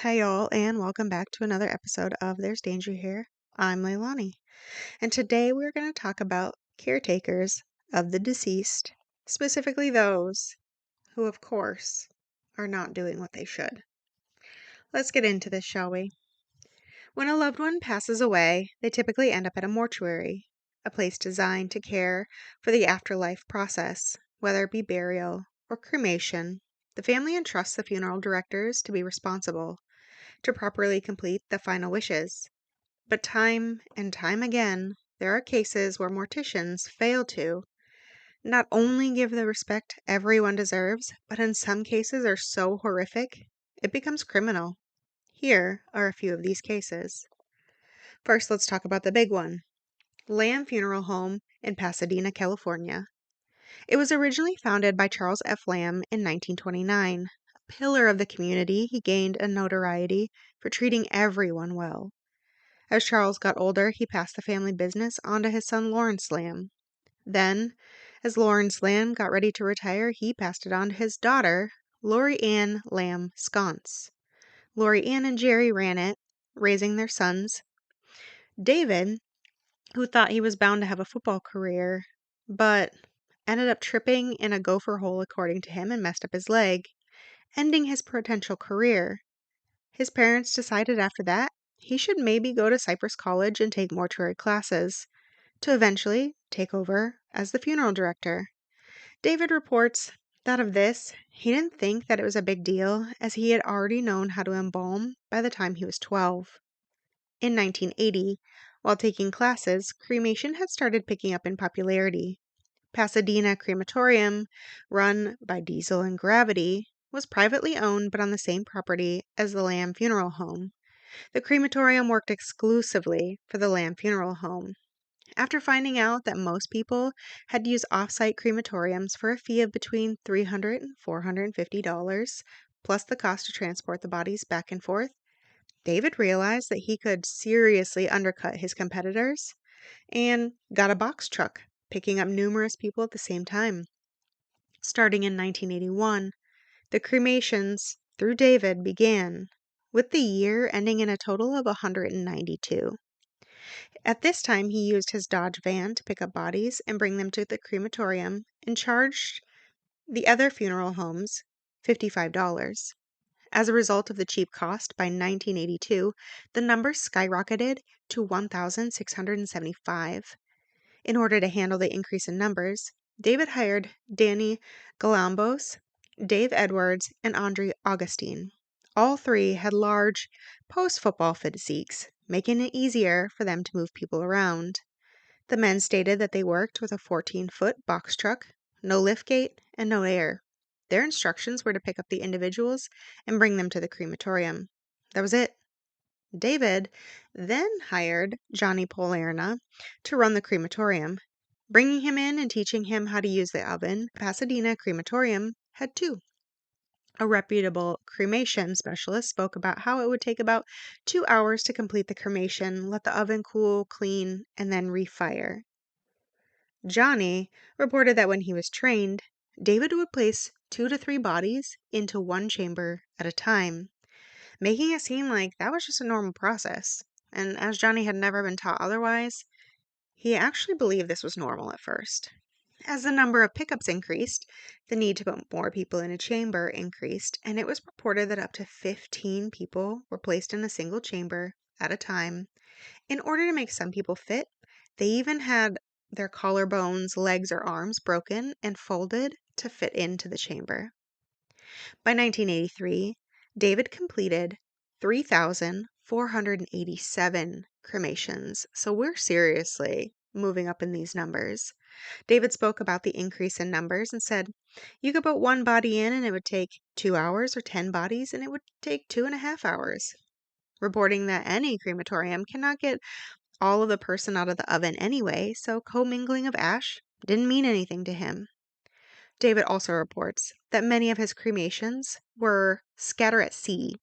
Hi, y'all, and welcome back to another episode of There's Danger Here. I'm Leilani, and today we're going to talk about caretakers of the deceased, specifically those who, of course, are not doing what they should. Let's get into this, shall we? When a loved one passes away, they typically end up at a mortuary, a place designed to care for the afterlife process, whether it be burial or cremation. The family entrusts the funeral directors to be responsible to properly complete the final wishes. But time and time again, there are cases where morticians fail to not only give the respect everyone deserves, but in some cases are so horrific, it becomes criminal. Here are a few of these cases. First, let's talk about the big one. Lamb Funeral Home in Pasadena, California. It was originally founded by Charles F. Lamb in 1929. A pillar of the community, he gained a notoriety for treating everyone well. As Charles got older, he passed the family business on to his son Lawrence Lamb. Then, as Lawrence Lamb got ready to retire, he passed it on to his daughter, Lori Ann Lamb Sconce. Lori Ann and Jerry ran it, raising their sons. David, who thought he was bound to have a football career, but ended up tripping in a gopher hole, according to him, and messed up his leg, ending his potential career. His parents decided after that he should maybe go to Cypress College and take mortuary classes, to eventually take over as the funeral director. David reports that of this, he didn't think that it was a big deal, as he had already known how to embalm by the time he was 12. In 1980, while taking classes, cremation had started picking up in popularity. Pasadena Crematorium, run by Diesel and Gravity, was privately owned but on the same property as the Lamb Funeral Home. The crematorium worked exclusively for the Lamb Funeral Home. After finding out that most people had used off-site crematoriums for a fee of between $300 and $450, plus the cost to transport the bodies back and forth, David realized that he could seriously undercut his competitors and got a box truck, picking up numerous people at the same time. Starting in 1981, the cremations through David began, with the year ending in a total of 192. At this time, he used his Dodge van to pick up bodies and bring them to the crematorium and charged the other funeral homes $55. As a result of the cheap cost, by 1982, the numbers skyrocketed to 1,675. In order to handle the increase in numbers, David hired Danny Galambos, Dave Edwards, and Andre Augustine. All three had large post-football physiques, making it easier for them to move people around. The men stated that they worked with a 14-foot box truck, no liftgate, and no air. Their instructions were to pick up the individuals and bring them to the crematorium. That was it. David then hired Johnny Polerna to run the crematorium. Bringing him in and teaching him how to use the oven, Pasadena Crematorium had two. A reputable cremation specialist spoke about how it would take about 2 hours to complete the cremation, let the oven cool, clean, and then refire. Johnny reported that when he was trained, David would place 2 to 3 bodies into one chamber at a time, making it seem like that was just a normal process. And as Johnny had never been taught otherwise, he actually believed this was normal at first. As the number of pickups increased, the need to put more people in a chamber increased, and it was reported that up to 15 people were placed in a single chamber at a time. In order to make some people fit, they even had their collarbones, legs, or arms broken and folded to fit into the chamber. By 1983, David completed 3,487 cremations, so we're seriously moving up in these numbers. David spoke about the increase in numbers and said, you could put one body in and it would take 2 hours, or 10 bodies and it would take 2.5 hours. Reporting that any crematorium cannot get all of the person out of the oven anyway, so commingling of ash didn't mean anything to him. David also reports that many of his cremations were scatter at sea,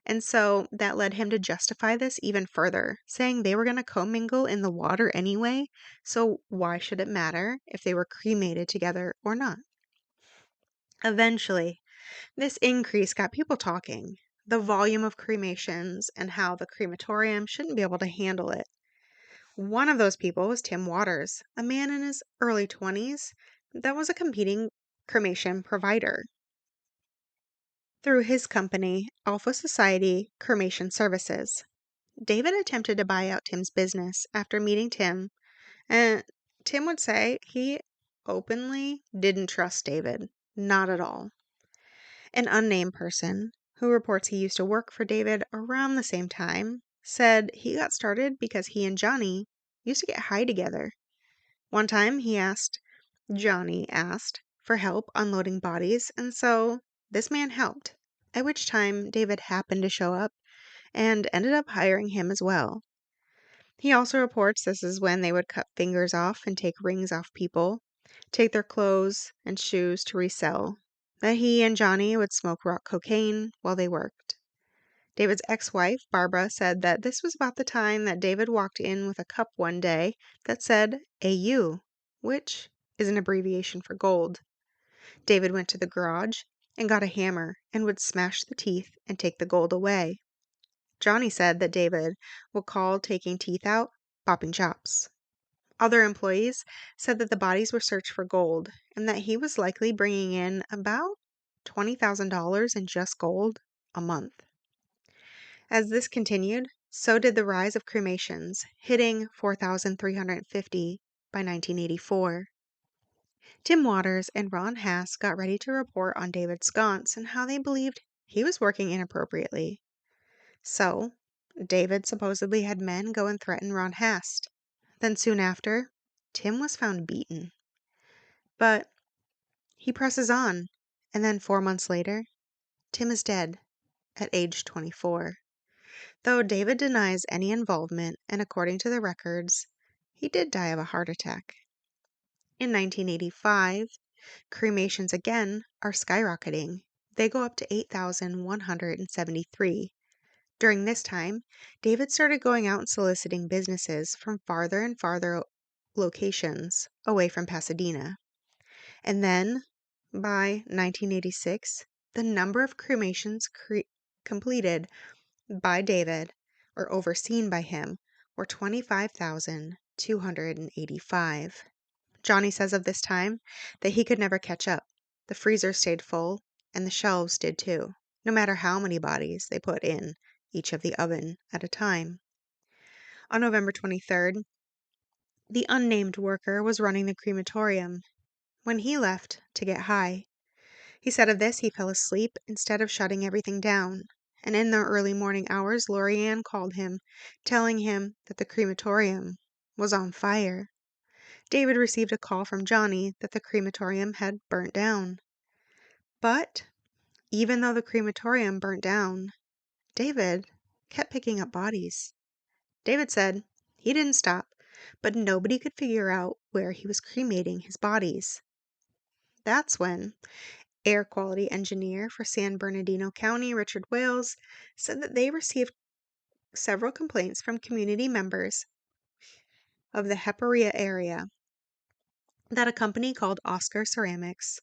and so that led him to justify this even further, saying they were going to commingle in the water anyway, so why should it matter if they were cremated together or not? Eventually, this increase got people talking. the volume of cremations and how the crematorium shouldn't be able to handle it. One of those people was Tim Waters, a man in his early 20s that was a competing cremation provider. Through his company, Alpha Society Cremation Services, David attempted to buy out Tim's business after meeting Tim, and Tim would say he openly didn't trust David. Not at all. An unnamed person, who reports he used to work for David around the same time, said he got started because he and Johnny used to get high together. One time Johnny asked for help unloading bodies, and so this man helped, at which time David happened to show up and ended up hiring him as well. He also reports this is when they would cut fingers off and take rings off people, take their clothes and shoes to resell, that he and Johnny would smoke rock cocaine while they worked. David's ex-wife, Barbara, said that this was about the time that David walked in with a cup one day that said AU, which is an abbreviation for gold. David went to the garage and got a hammer and would smash the teeth and take the gold away. Johnny said that David would call taking teeth out popping chops. Other employees said that the bodies were searched for gold and that he was likely bringing in about $20,000 in just gold a month. As this continued, so did the rise of cremations, hitting 4,350 by 1984. Tim Waters and Ron Hass got ready to report on David Sconce and how they believed he was working inappropriately. So, David supposedly had men go and threaten Ron Hass. Then soon after, Tim was found beaten. But he presses on, and then 4 months later, Tim is dead at age 24. Though David denies any involvement, and according to the records, he did die of a heart attack. In 1985, cremations again are skyrocketing. They go up to 8,173. During this time, David started going out and soliciting businesses from farther and farther locations away from Pasadena. And then, by 1986, the number of cremations completed by David, or overseen by him, were 25,285. Johnny says of this time that he could never catch up. The freezer stayed full, and the shelves did too, no matter how many bodies they put in each of the oven at a time. On November 23rd, the unnamed worker was running the crematorium when he left to get high. He said of this he fell asleep instead of shutting everything down, and in the early morning hours Lorianne called him, telling him that the crematorium was on fire. David received a call from Johnny that the crematorium had burnt down. But even though the crematorium burnt down, David kept picking up bodies. David said he didn't stop, but nobody could figure out where he was cremating his bodies. That's when air quality engineer for San Bernardino County, Richard Wales, said that they received several complaints from community members of the Heparia area that a company called Oscar Ceramics,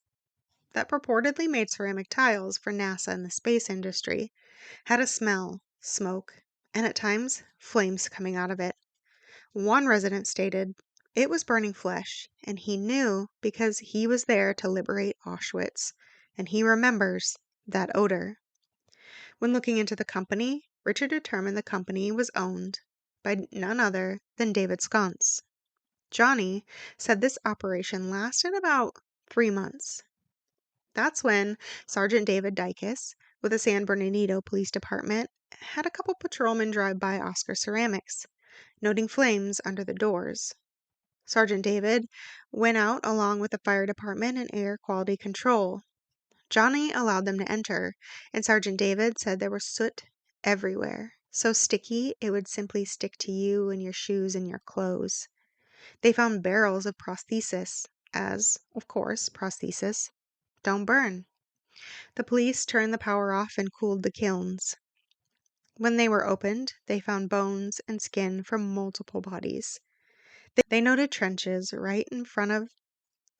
that purportedly made ceramic tiles for NASA and the space industry, had a smell, smoke, and at times flames coming out of it. One resident stated it was burning flesh, and he knew because he was there to liberate Auschwitz, and he remembers that odor. When looking into the company, Richard determined the company was owned by none other than David Sconce. Johnny said this operation lasted about 3 months. That's when Sergeant David Dykes, with the San Bernardino Police Department, had a couple patrolmen drive by Oscar Ceramics, noting flames under the doors. Sergeant David went out along with the fire department and air quality control. Johnny allowed them to enter, and Sergeant David said there was soot everywhere, so sticky it would simply stick to you and your shoes and your clothes. They found barrels of prosthesis, as, of course, prosthesis don't burn. The police turned the power off and cooled the kilns. When they were opened, they found bones and skin from multiple bodies. They noted trenches right in front of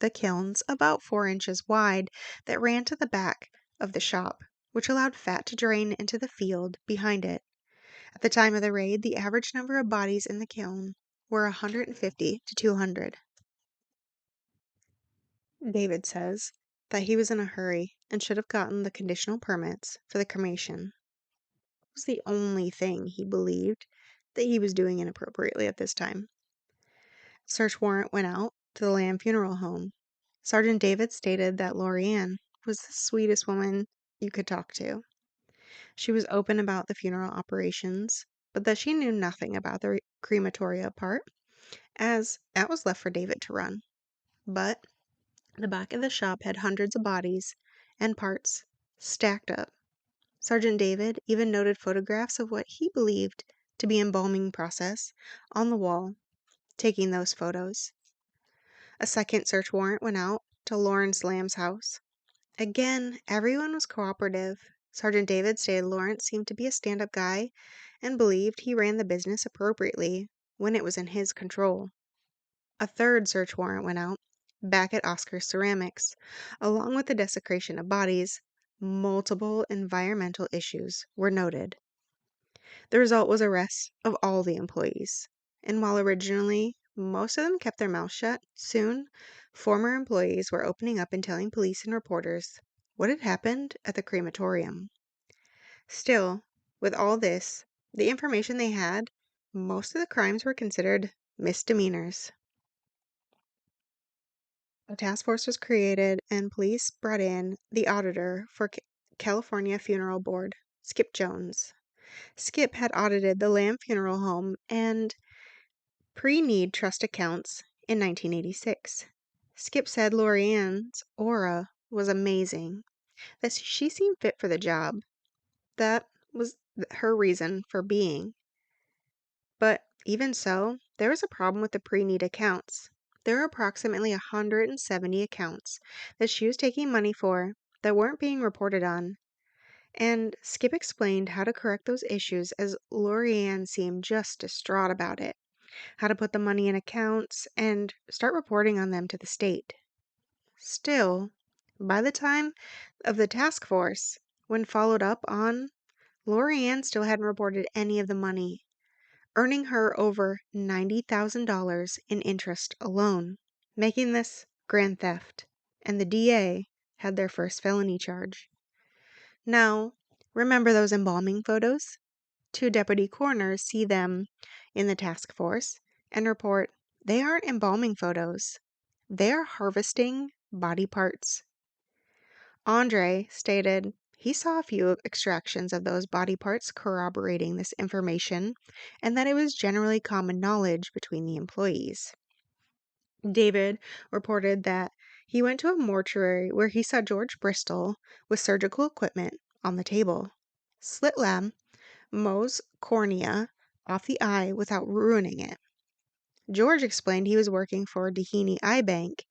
the kilns, about 4 inches wide, that ran to the back of the shop. which allowed fat to drain into the field behind it. At the time of the raid, the average number of bodies in the kiln were 150 to 200. David says that he was in a hurry and should have gotten the conditional permits for the cremation. It was the only thing he believed that he was doing inappropriately at this time. Search warrant went out to the Lamb Funeral Home. Sergeant David stated that Lorianne was the sweetest woman you could talk to. She was open about the funeral operations, but that she knew nothing about the crematoria part, as that was left for David to run. But the back of the shop had hundreds of bodies and parts stacked up. Sergeant David even noted photographs of what he believed to be embalming process on the wall, taking those photos. A second search warrant went out to Lawrence Lamb's house. Again, everyone was cooperative. Sergeant David stated Lawrence seemed to be a stand-up guy and believed he ran the business appropriately when it was in his control. A third search warrant went out back at Oscar's Ceramics. Along with the desecration of bodies, multiple environmental issues were noted. The result was arrests of all the employees, and while originally most of them kept their mouths shut, soon former employees were opening up and telling police and reporters what had happened at the crematorium. Still, with all this, the information they had, most of the crimes were considered misdemeanors. A task force was created and police brought in the auditor for California Funeral Board, Skip Jones. Skip had audited the Lamb Funeral Home and pre-need trust accounts in 1986. Skip said Lorianne's aura was amazing, that she seemed fit for the job. That was her reason for being. But even so, there was a problem with the pre-need accounts. There were approximately 170 accounts that she was taking money for that weren't being reported on. And Skip explained how to correct those issues as Lorianne seemed just distraught about it, how to put the money in accounts and start reporting on them to the state. Still, by the time of the task force, when followed up on, Lorianne still hadn't reported any of the money, earning her over $90,000 in interest alone, making this grand theft, and the DA had their first felony charge. Now, remember those embalming photos? Two deputy coroners see them in the task force and report they aren't embalming photos. They are harvesting body parts. Andre stated he saw a few extractions of those body parts corroborating this information and that it was generally common knowledge between the employees. David reported that he went to a mortuary where he saw George Bristol with surgical equipment on the table. Slit lamb mows cornea off the eye without ruining it. George explained he was working for Dehaney Eye Bank,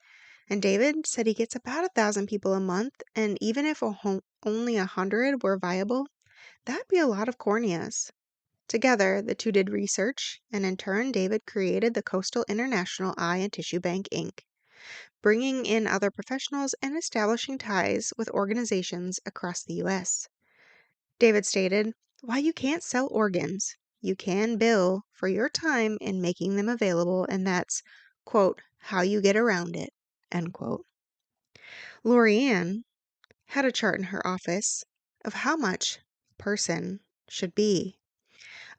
and David said he gets about 1,000 people a month, and even if only 100 were viable, that'd be a lot of corneas. Together, the two did research, and in turn, David created the Coastal International Eye and Tissue Bank, Inc., bringing in other professionals and establishing ties with organizations across the U.S. David stated, "While you can't sell organs, you can bill for your time in making them available, and that's, quote, how you get around it," end quote. Lorianne had a chart in her office of how much a person should be.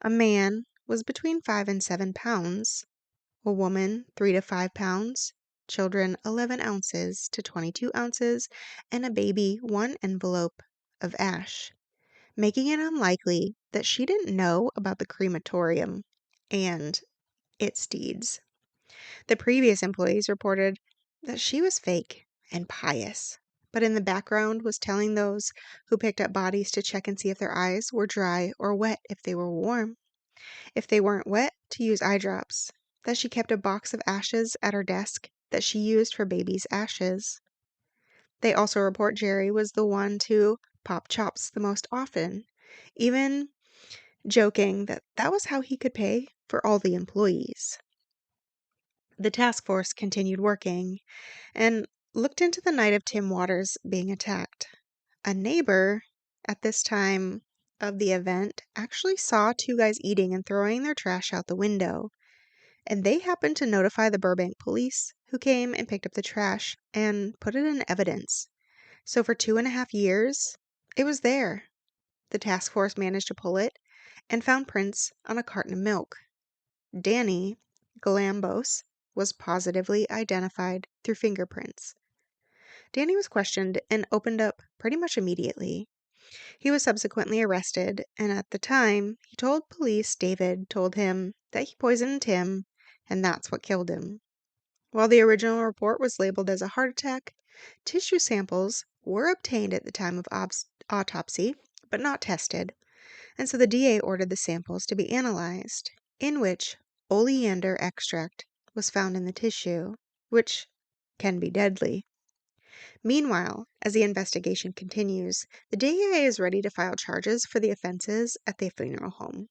A man was between 5 and 7 pounds, a woman 3 to 5 pounds, children 11 ounces to 22 ounces, and a baby 1 envelope of ash, making it unlikely that she didn't know about the crematorium and its deeds. The previous employees reported that she was fake and pious, but in the background was telling those who picked up bodies to check and see if their eyes were dry or wet if they were warm. If they weren't wet, to use eye drops. That she kept a box of ashes at her desk that she used for baby's ashes. They also report Jerry was the one to pop chops the most often, even joking that that was how he could pay for all the employees. The task force continued working and looked into the night of Tim Waters being attacked. A neighbor at this time of the event actually saw two guys eating and throwing their trash out the window, and they happened to notify the Burbank police, who came and picked up the trash and put it in evidence. So for 2.5 years, it was there. The task force managed to pull it and found prints on a carton of milk. Danny Galambos was positively identified through fingerprints. Danny was questioned and opened up pretty much immediately. He was subsequently arrested, and at the time, he told police David told him that he poisoned him, and that's what killed him. While the original report was labeled as a heart attack, tissue samples were obtained at the time of autopsy, but not tested, and so the DA ordered the samples to be analyzed, in which oleander extract was found in the tissue, which can be deadly. Meanwhile, as the investigation continues, the DEA is ready to file charges for the offenses at the funeral home.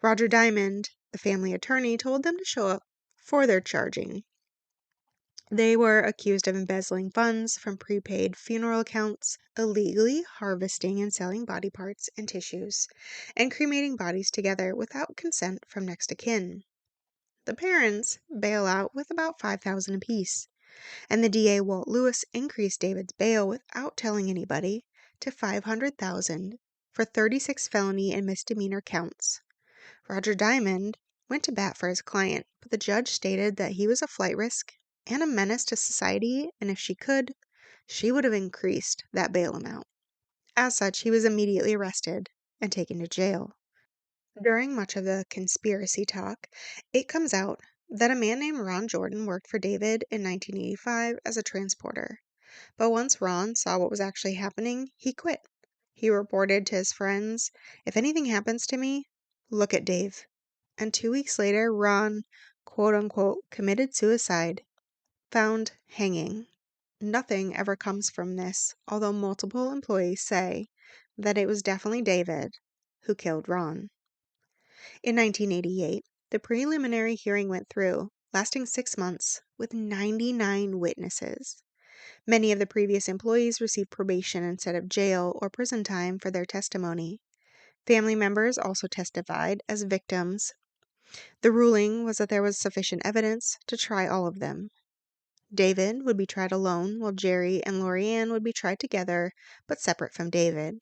Roger Diamond, the family attorney, told them to show up for their charging. They were accused of embezzling funds from prepaid funeral accounts, illegally harvesting and selling body parts and tissues, and cremating bodies together without consent from next of kin. The parents bail out with about $5,000 apiece, and the DA Walt Lewis increased David's bail without telling anybody to $500,000 for 36 felony and misdemeanor counts. Roger Diamond went to bat for his client, but the judge stated that he was a flight risk and a menace to society, and if she could, she would have increased that bail amount. As such, he was immediately arrested and taken to jail. During much of the conspiracy talk, it comes out that a man named Ron Jordan worked for David in 1985 as a transporter. But once Ron saw what was actually happening, he quit. He reported to his friends, "If anything happens to me, look at Dave." And 2 weeks later, Ron, quote unquote, committed suicide, found hanging. Nothing ever comes from this, although multiple employees say that it was definitely David who killed Ron. In 1988, the preliminary hearing went through, lasting 6 months, with 99 witnesses. Many of the previous employees received probation instead of jail or prison time for their testimony. Family members also testified as victims. The ruling was that there was sufficient evidence to try all of them. David would be tried alone, while Jerry and Lorianne would be tried together, but separate from David.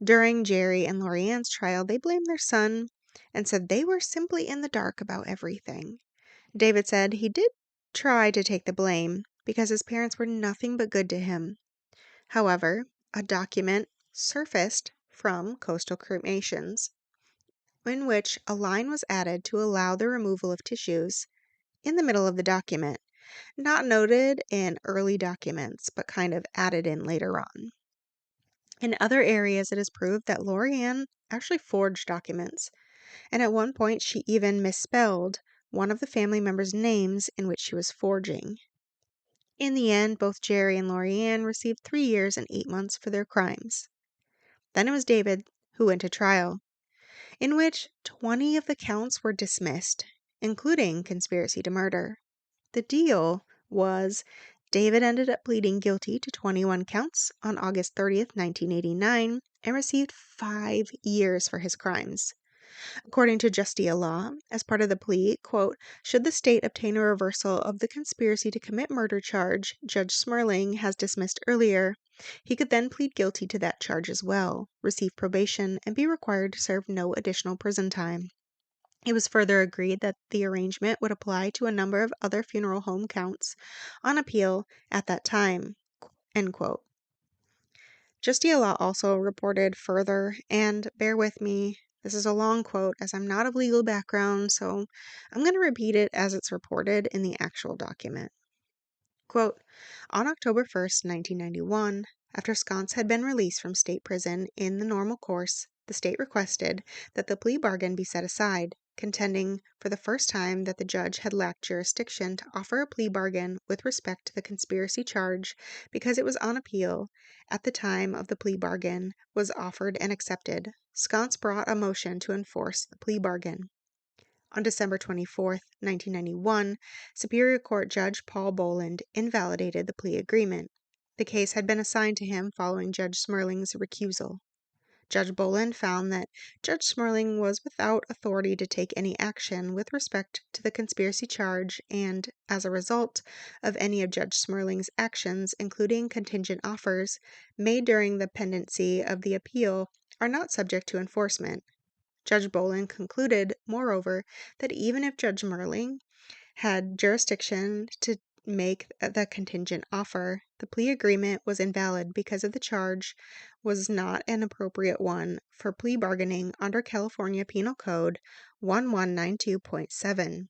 During Jerry and Lorianne's trial, they blamed their son and said they were simply in the dark about everything. David said he did try to take the blame because his parents were nothing but good to him. However, a document surfaced from Coastal Cremations in which a line was added to allow the removal of tissues in the middle of the document, not noted in early documents, but kind of added in later on. In other areas, it is proved that Lorianne actually forged documents, and at one point she even misspelled one of the family members' names in which she was forging. In the end, both Jerry and Lorianne received 3 years and 8 months for their crimes. Then it was David who went to trial, in which 20 of the counts were dismissed, including conspiracy to murder. The deal was David ended up pleading guilty to 21 counts on August 30th, 1989, and received 5 years for his crimes. According to Justia law, as part of the plea, quote, should the state obtain a reversal of the conspiracy to commit murder charge Judge Smerling has dismissed earlier, he could then plead guilty to that charge as well, receive probation, and be required to serve no additional prison time. It was further agreed that the arrangement would apply to a number of other funeral home counts on appeal at that time, end quote. Justia law also reported further, and bear with me, this is a long quote as I'm not of legal background, so I'm going to repeat it as it's reported in the actual document. Quote, on October 1st, 1991, after Sconce had been released from state prison in the normal course, the state requested that the plea bargain be set aside, contending for the first time that the judge had lacked jurisdiction to offer a plea bargain with respect to the conspiracy charge because it was on appeal at the time of the plea bargain was offered and accepted. Sconce brought a motion to enforce the plea bargain. On December 24th, 1991, Superior Court Judge Paul Boland invalidated the plea agreement. The case had been assigned to him following Judge Smerling's recusal. Judge Boland found that Judge Smerling was without authority to take any action with respect to the conspiracy charge and, as a result of any of Judge Smerling's actions, including contingent offers made during the pendency of the appeal, are not subject to enforcement. Judge Boland concluded, moreover, that even if Judge Smerling had jurisdiction to make the contingent offer, the plea agreement was invalid because of the charge was not an appropriate one for plea bargaining under California Penal Code 1192.7.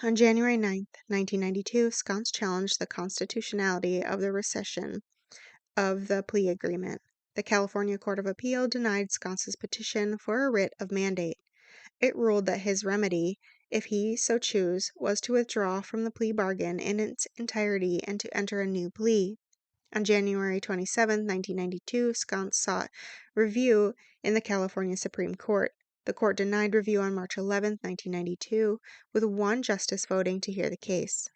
On January 9, 1992, Sconce challenged the constitutionality of the rescission of the plea agreement. The California Court of Appeal denied Sconce's petition for a writ of mandate. It ruled that his remedy, if he so choose, was to withdraw from the plea bargain in its entirety and to enter a new plea. On January 27, 1992, Sconce sought review in the California Supreme Court. The court denied review on March 11, 1992, with one justice voting to hear the case.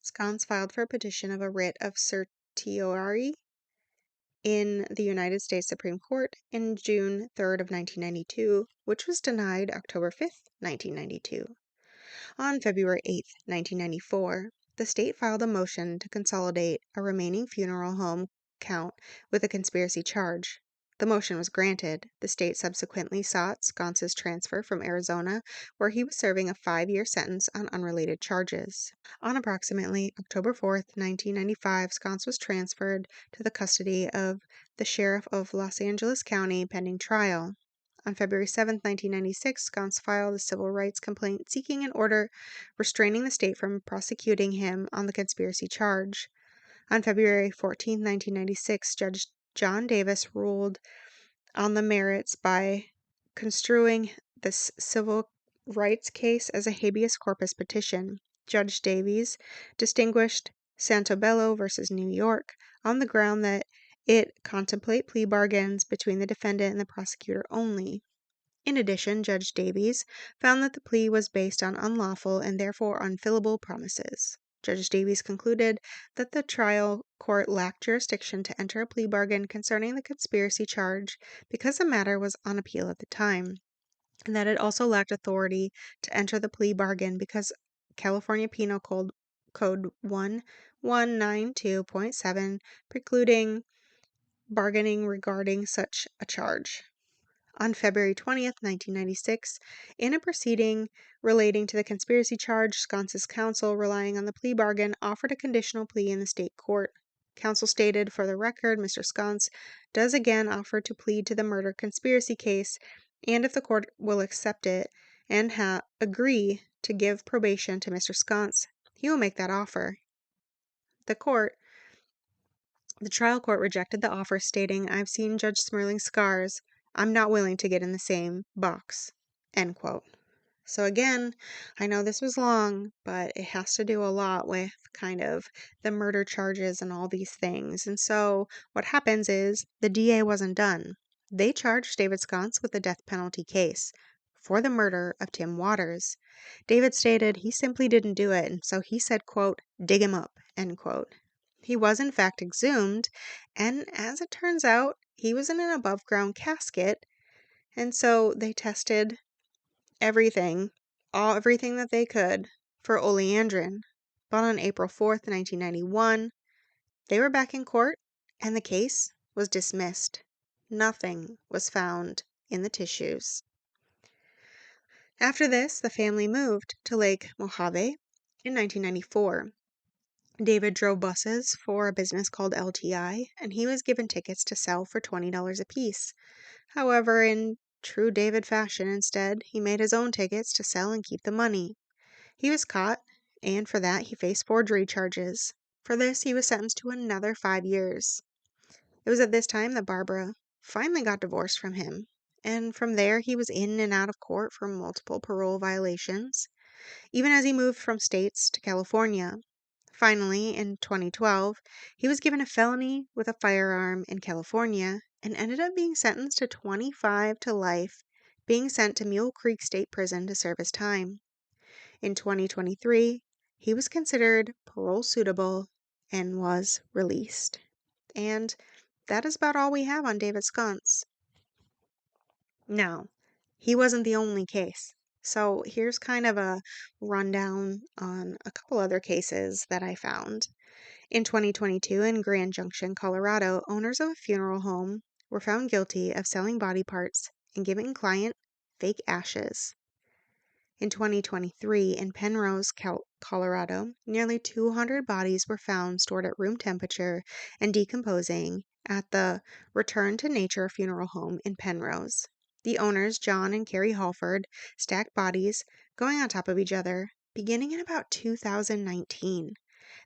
Sconce filed for a petition of a writ of certiorari in the United States Supreme Court in June 3rd of 1992, which was denied October 5th, 1992. On February 8th, 1994, the state filed a motion to consolidate a remaining funeral home count with a conspiracy charge. The motion was granted. The state subsequently sought Sconce's transfer from Arizona, where he was serving a 5-year sentence on unrelated charges. On approximately October 4th, 1995, Sconce was transferred to the custody of the sheriff of Los Angeles County pending trial. On February 7, 1996, Sconce filed a civil rights complaint seeking an order restraining the state from prosecuting him on the conspiracy charge. On February 14, 1996, Judge John Davis ruled on the merits by construing this civil rights case as a habeas corpus petition. Judge Davies distinguished Santobello v. New York on the ground that it contemplate plea bargains between the defendant and the prosecutor only. In addition, Judge Davies found that the plea was based on unlawful and therefore unfillable promises. Judge Davies concluded that the trial court lacked jurisdiction to enter a plea bargain concerning the conspiracy charge because the matter was on appeal at the time, and that it also lacked authority to enter the plea bargain because California Penal Code 1192.7 precluding bargaining regarding such a charge. On February 20th, 1996, in a proceeding relating to the conspiracy charge, Sconce's counsel, relying on the plea bargain, offered a conditional plea in the state court. Counsel stated, "For the record, Mr. Sconce does again offer to plead to the murder conspiracy case, and if the court will accept it and agree to give probation to Mr. Sconce, he will make that offer." The trial court rejected the offer, stating, "I've seen Judge Smerling's scars. I'm not willing to get in the same box." End quote. So again, I know this was long, but it has to do a lot with kind of the murder charges and all these things. And so what happens is the DA wasn't done. They charged David Sconce with the death penalty case for the murder of Tim Waters. David stated he simply didn't do it, and so he said, quote, "dig him up," end quote. He was in fact exhumed, and as it turns out, he was in an above-ground casket, and so they tested everything that they could for oleandrin. But on April 4th, 1991, they were back in court, and the case was dismissed. Nothing was found in the tissues. After this, the family moved to Lake Mojave in 1994. David drove buses for a business called LTI, and he was given tickets to sell for $20 apiece. However, in true David fashion, instead, he made his own tickets to sell and keep the money. He was caught, and for that, he faced forgery charges. For this, he was sentenced to another 5 years. It was at this time that Barbara finally got divorced from him, and from there, he was in and out of court for multiple parole violations, even as he moved from states to California. Finally, in 2012, he was given a felony with a firearm in California and ended up being sentenced to 25 to life, being sent to Mule Creek State Prison to serve his time. In 2023, he was considered parole suitable and was released. And that is about all we have on David Sconce. Now, he wasn't the only case. So here's kind of a rundown on a couple other cases that I found. In 2022, in Grand Junction, Colorado, owners of a funeral home were found guilty of selling body parts and giving client fake ashes. In 2023, in Penrose, Colorado, nearly 200 bodies were found stored at room temperature and decomposing at the Return to Nature funeral home in Penrose. The owners, John and Carrie Halford, stacked bodies going on top of each other beginning in about 2019.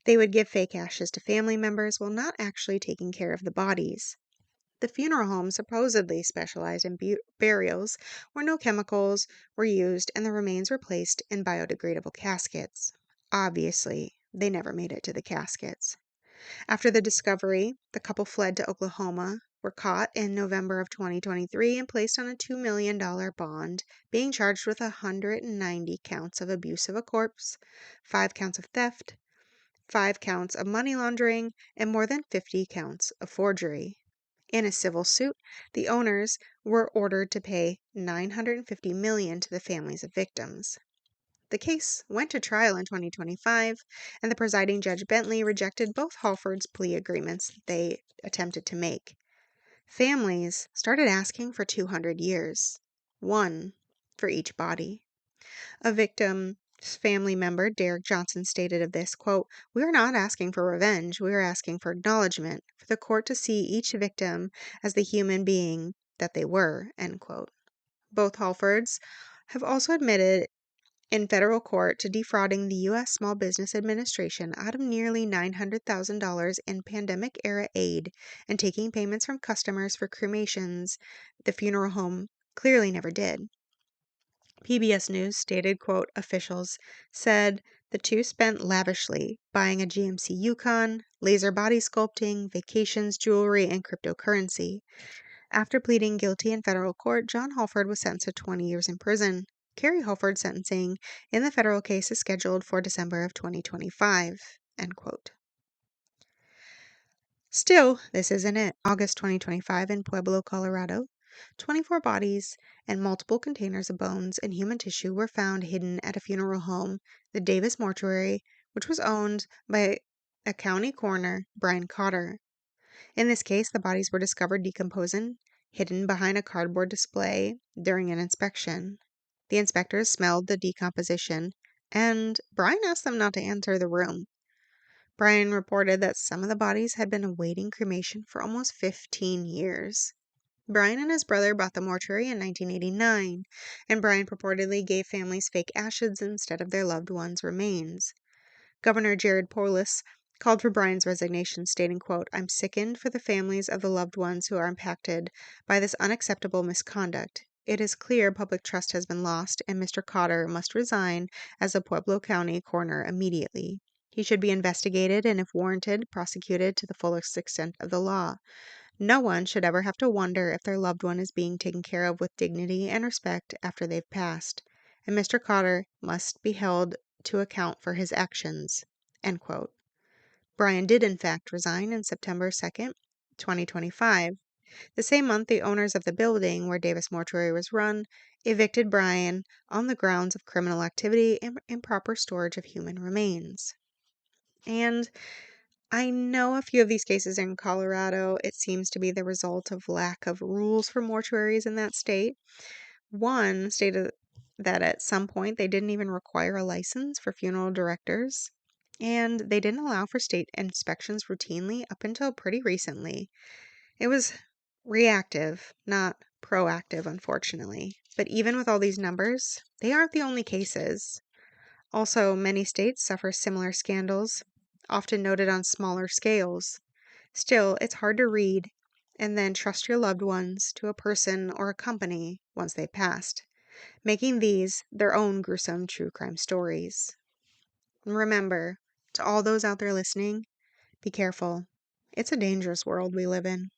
They would give fake ashes to family members while not actually taking care of the bodies. The funeral home supposedly specialized in burials where no chemicals were used and the remains were placed in biodegradable caskets. Obviously, they never made it to the caskets. After the discovery, the couple fled to Oklahoma, were caught in November of 2023 and placed on a $2 million bond, being charged with 190 counts of abuse of a corpse, 5 counts of theft, 5 counts of money laundering, and more than 50 counts of forgery. In a civil suit, the owners were ordered to pay $950 million to the families of victims. The case went to trial in 2025, and the presiding Judge Bentley rejected both Halford's plea agreements that they attempted to make. Families started asking for 200 years, one for each body. A victim's family member, Derek Johnson, stated of this, quote, "We are not asking for revenge. We are asking for acknowledgement, for the court to see each victim as the human being that they were," end quote. Both Halfords have also admitted in federal court to defrauding the U.S. Small Business Administration out of nearly $900,000 in pandemic-era aid and taking payments from customers for cremations the funeral home clearly never did. PBS News stated, quote, officials said the two spent lavishly buying a GMC Yukon, laser body sculpting, vacations, jewelry, and cryptocurrency. After pleading guilty in federal court, John Halford was sentenced to 20 years in prison. Carrie Halford's sentencing in the federal case is scheduled for December of 2025, end quote. Still, this isn't it. August 2025 in Pueblo, Colorado, 24 bodies and multiple containers of bones and human tissue were found hidden at a funeral home, the Davis Mortuary, which was owned by a county coroner, Brian Cotter. In this case, the bodies were discovered decomposing, hidden behind a cardboard display during an inspection. The inspectors smelled the decomposition, and Brian asked them not to enter the room. Brian reported that some of the bodies had been awaiting cremation for almost 15 years. Brian and his brother bought the mortuary in 1989, and Brian purportedly gave families fake ashes instead of their loved ones' remains. Governor Jared Polis called for Brian's resignation, stating, quote, "I'm sickened for the families of the loved ones who are impacted by this unacceptable misconduct. It is clear public trust has been lost, and Mr. Cotter must resign as the Pueblo County coroner immediately. He should be investigated and, if warranted, prosecuted to the fullest extent of the law. No one should ever have to wonder if their loved one is being taken care of with dignity and respect after they've passed, and Mr. Cotter must be held to account for his actions," end quote. Brian did in fact resign on September 2nd, 2025. The same month, the owners of the building where Davis Mortuary was run evicted Brian on the grounds of criminal activity and improper storage of human remains. And I know a few of these cases in Colorado, it seems to be the result of lack of rules for mortuaries in that state. One stated that at some point they didn't even require a license for funeral directors, and they didn't allow for state inspections routinely up until pretty recently. It was reactive, not proactive, unfortunately. But even with all these numbers, they aren't the only cases. Also, many states suffer similar scandals, often noted on smaller scales. Still, it's hard to read and then trust your loved ones to a person or a company once they've passed, making these their own gruesome true crime stories. And remember, to all those out there listening, be careful. It's a dangerous world we live in.